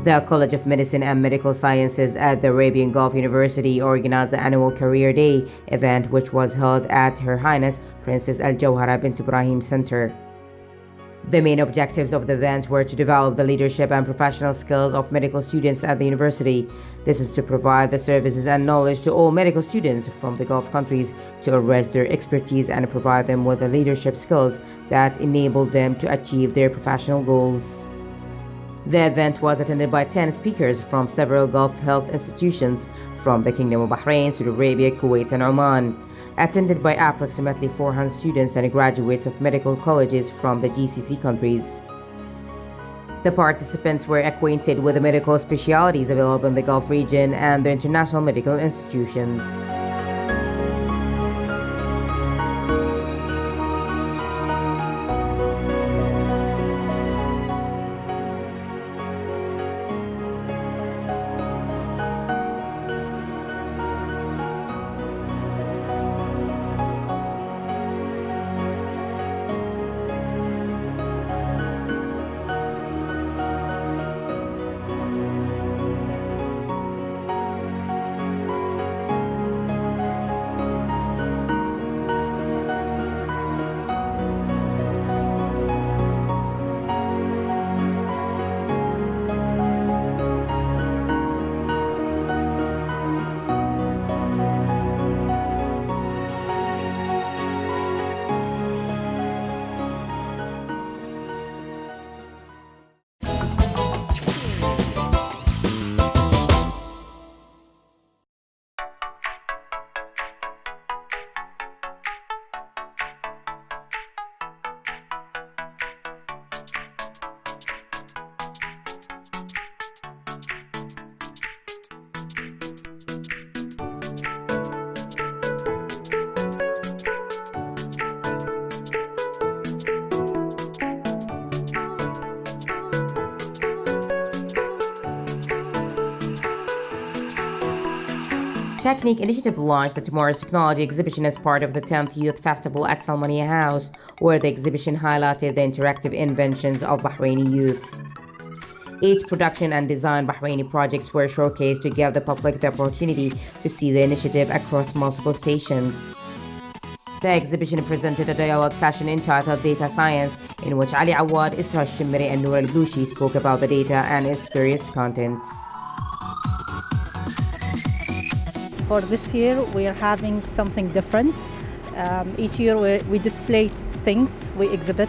The College of Medicine and Medical Sciences at the Arabian Gulf University organized the annual Career Day event, which was held at Her Highness Princess Al Jawhara bint Ibrahim Center. The main objectives of the event were to develop the leadership and professional skills of medical students at the university. This is to provide the services and knowledge to all medical students from the Gulf countries to enrich their expertise and provide them with the leadership skills that enable them to achieve their professional goals. The event was attended by 10 speakers from several Gulf health institutions from the Kingdom of Bahrain, Saudi Arabia, Kuwait, and Oman, attended by approximately 400 students and graduates of medical colleges from the GCC countries. The participants were acquainted with the medical specialties available in the Gulf region and the international medical institutions. Technique Initiative launched the Tomorrow's Technology exhibition as part of the 10th Youth Festival at Salmania House, where the exhibition highlighted the interactive inventions of Bahraini youth. 8 production and design Bahraini projects were showcased to give the public the opportunity to see the initiative across multiple stations. The exhibition presented a dialogue session entitled Data Science, in which Ali Awad, Isra Shimmeri, and Noor Al-Blushi spoke about the data and its various contents. For this year, we are having something different. Each year we display things, we exhibit.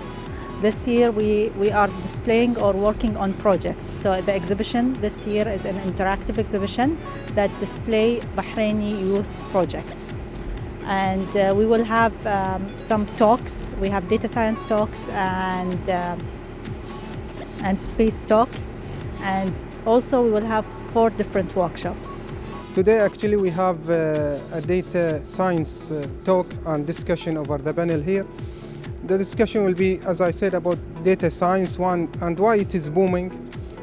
This year we are displaying or working on projects. So the exhibition this year is an interactive exhibition that display Bahraini youth projects. And we will have some talks. We have data science talks and space talk. And also we will have 4 different workshops. Today actually we have a data science talk and discussion over the panel here. The discussion will be, as I said, about data science and why it is booming.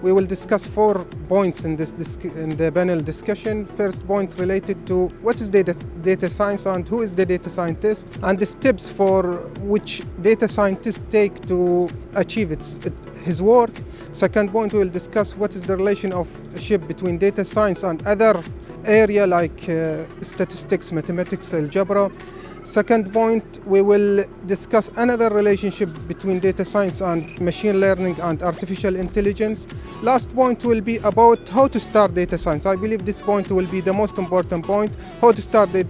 We will discuss 4 points in the panel discussion. First point related to what is data science and who is the data scientist, and the steps for which data scientists take to achieve his work. Second point, we will discuss what is the relationship between data science and other area like statistics, mathematics, algebra. Second point, we will discuss another relationship between data science and machine learning and artificial intelligence. Last point will be about how to start data science. I believe this point will be the most important point, how to start to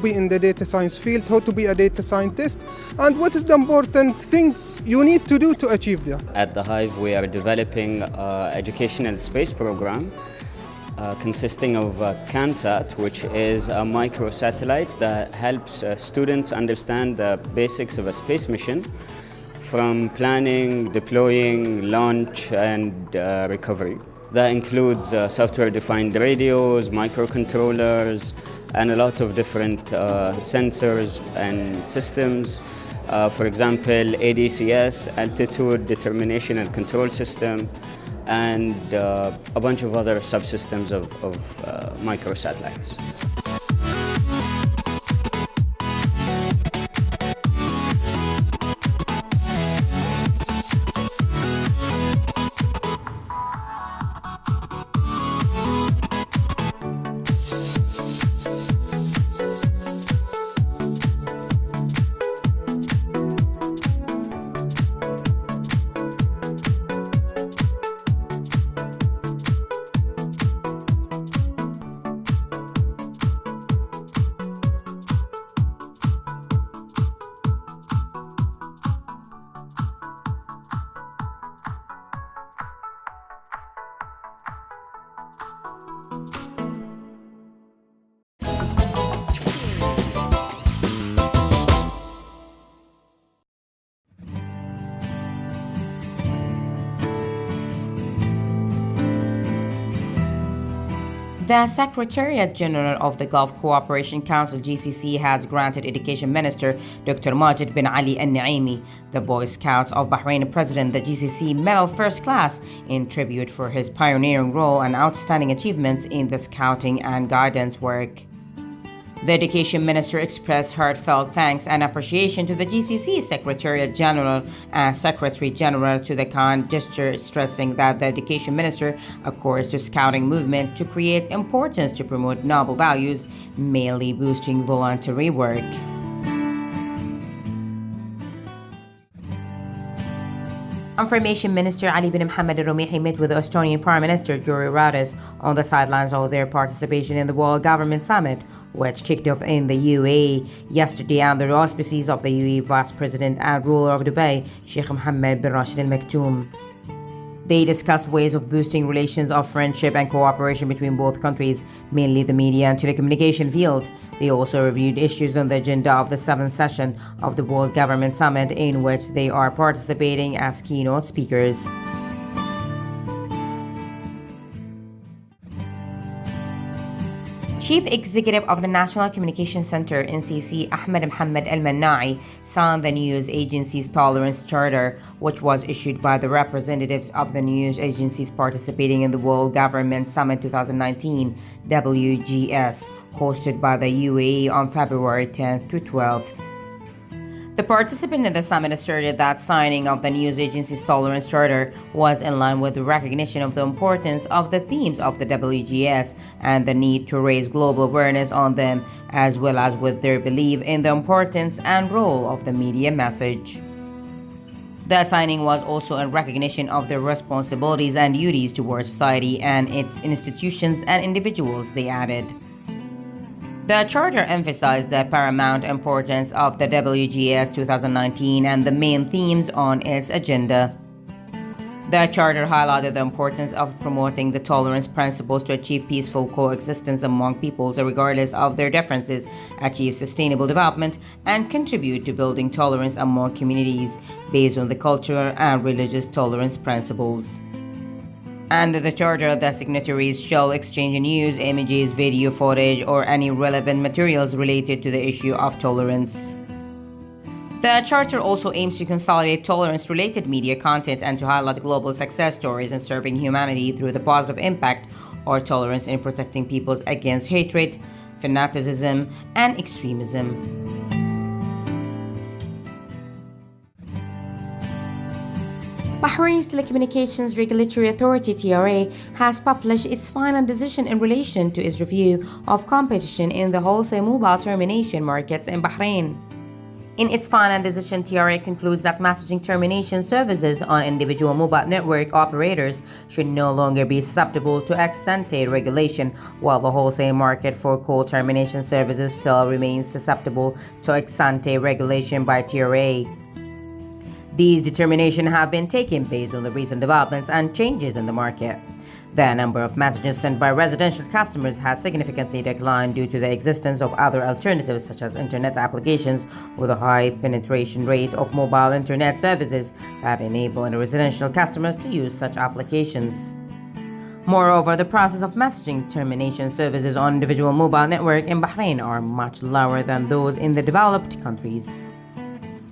be in the data science field, how to be a data scientist, and what is the important thing you need to do to achieve that. At the Hive, we are developing an educational space program consisting of CANSAT, which is a microsatellite that helps students understand the basics of a space mission, from planning, deploying, launch, and recovery. That includes software-defined radios, microcontrollers, and a lot of different sensors and systems. For example, ADCS, Altitude Determination and Control System, and a bunch of other subsystems of microsatellites. The Secretariat General of the Gulf Cooperation Council (GCC) has granted Education Minister Dr. Majid bin Ali Al-Naimi, the Boy Scouts of Bahrain President, the GCC Medal First Class in tribute for his pioneering role and outstanding achievements in the scouting and guidance work. The Education Minister expressed heartfelt thanks and appreciation to the GCC Secretariat General and Secretary General to the kind gesture, stressing that the Education Minister accords to Scouting movement to create importance to promote noble values, mainly boosting voluntary work. Information Minister Ali bin Mohammed Al-Rumihi met with the Estonian Prime Minister Jüri Ratas on the sidelines of their participation in the World Government Summit, which kicked off in the UAE yesterday under the auspices of the UAE Vice President and ruler of Dubai, Sheikh Mohammed bin Rashid Al Maktoum. They discussed ways of boosting relations of friendship and cooperation between both countries, mainly the media and telecommunication field. They also reviewed issues on the agenda of the 7th session of the World Government Summit, in which they are participating as keynote speakers. Chief Executive of the National Communications Center (NCC), Ahmed Mohammed Al-Mannai, signed the news agency's Tolerance Charter, which was issued by the representatives of the news agencies participating in the World Government Summit 2019 (WGS), hosted by the UAE on February 10th to 12th. The participant in the summit asserted that signing of the news agency's Tolerance Charter was in line with the recognition of the importance of the themes of the WGS and the need to raise global awareness on them, as well as with their belief in the importance and role of the media message. The signing was also in recognition of their responsibilities and duties towards society and its institutions and individuals, they added. The Charter emphasized the paramount importance of the WGS 2019 and the main themes on its agenda. The Charter highlighted the importance of promoting the tolerance principles to achieve peaceful coexistence among peoples regardless of their differences, achieve sustainable development, and contribute to building tolerance among communities based on the cultural and religious tolerance principles. Under the Charter, the signatories shall exchange news, images, video footage, or any relevant materials related to the issue of tolerance. The Charter also aims to consolidate tolerance-related media content and to highlight global success stories in serving humanity through the positive impact or tolerance in protecting peoples against hatred, fanaticism, and extremism. Bahrain's Telecommunications Regulatory Authority (TRA) has published its final decision in relation to its review of competition in the wholesale mobile termination markets in Bahrain. In its final decision, TRA concludes that messaging termination services on individual mobile network operators should no longer be susceptible to ex-ante regulation, while the wholesale market for call termination services still remains susceptible to ex-ante regulation by TRA. These determinations have been taken based on the recent developments and changes in the market. The number of messages sent by residential customers has significantly declined due to the existence of other alternatives such as internet applications with a high penetration rate of mobile internet services that enable residential customers to use such applications. Moreover, the process of messaging termination services on individual mobile network in Bahrain are much lower than those in the developed countries.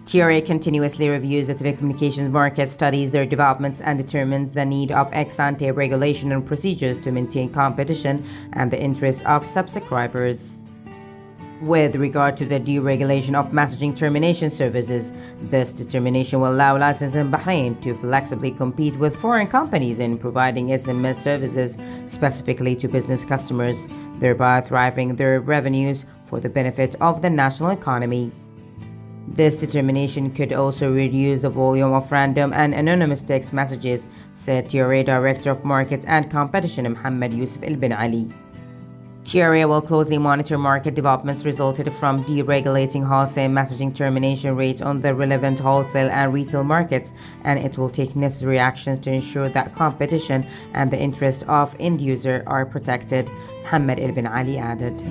TRA continuously reviews the telecommunications market, studies their developments, and determines the need of ex-ante regulation and procedures to maintain competition and the interest of subscribers. With regard to the deregulation of messaging termination services, this determination will allow licenses in Bahrain to flexibly compete with foreign companies in providing SMS services specifically to business customers, thereby thriving their revenues for the benefit of the national economy. This determination could also reduce the volume of random and anonymous text messages, said TRA Director of Markets and Competition Mohammed Yusuf Al-Bin Ali. TRA will closely monitor market developments resulted from deregulating wholesale messaging termination rates on the relevant wholesale and retail markets, and it will take necessary actions to ensure that competition and the interest of end user are protected, Mohammed Al-Bin Ali added.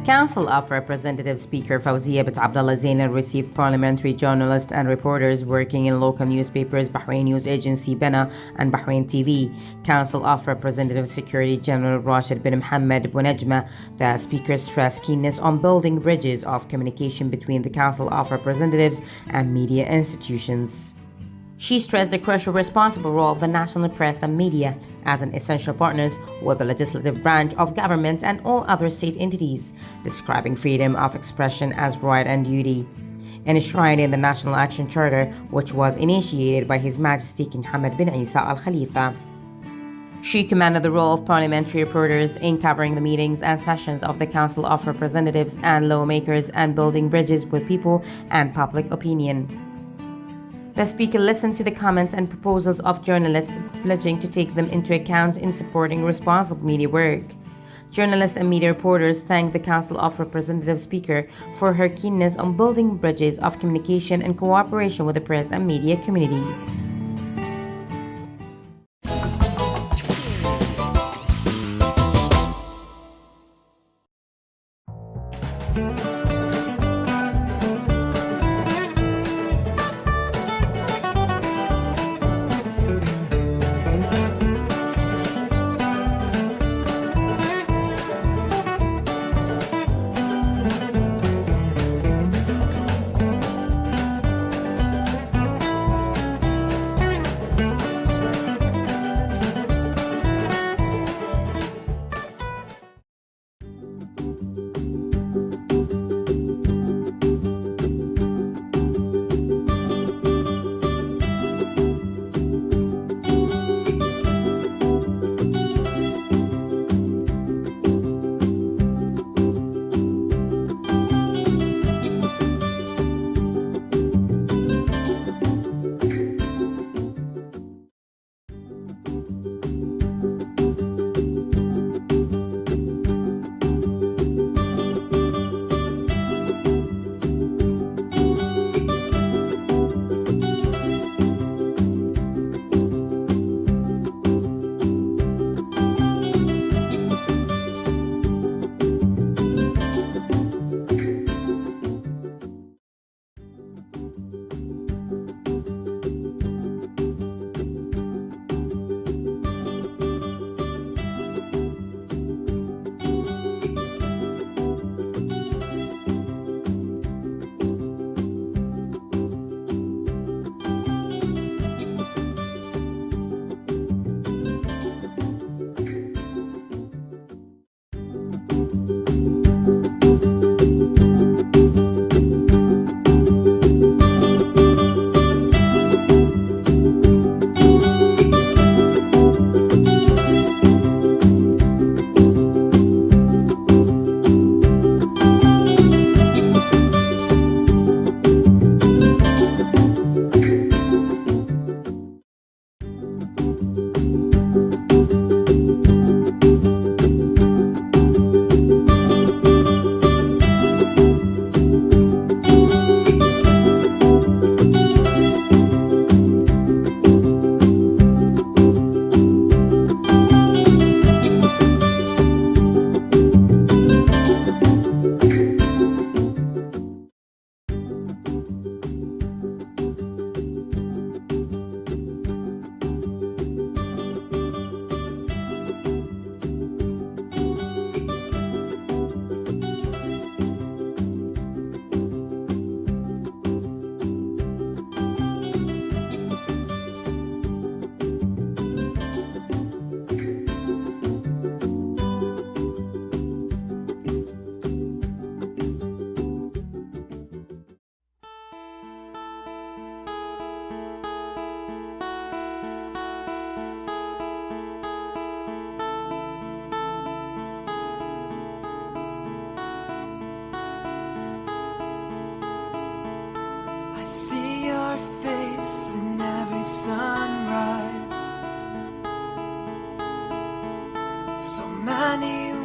Council of Representatives Speaker Fawzia bint Abdullah Zainal received parliamentary journalists and reporters working in local newspapers Bahrain News Agency Bena and Bahrain TV. Council of Representatives Secretary General Rashid bin Mohammed Bounajma, the Speaker stressed keenness on building bridges of communication between the Council of Representatives and media institutions. She stressed the crucial responsible role of the national press and media as an essential partners with the legislative branch of government and all other state entities, describing freedom of expression as right and duty. Enshrined in the National Action Charter, which was initiated by His Majesty King Hamad bin Isa Al Khalifa. She commended the role of parliamentary reporters in covering the meetings and sessions of the Council of Representatives and lawmakers and building bridges with people and public opinion. The Speaker listened to the comments and proposals of journalists, pledging to take them into account in supporting responsible media work. Journalists and media reporters thanked the Council of Representatives Speaker for her keenness on building bridges of communication and cooperation with the press and media community. See your face in every sunrise. So many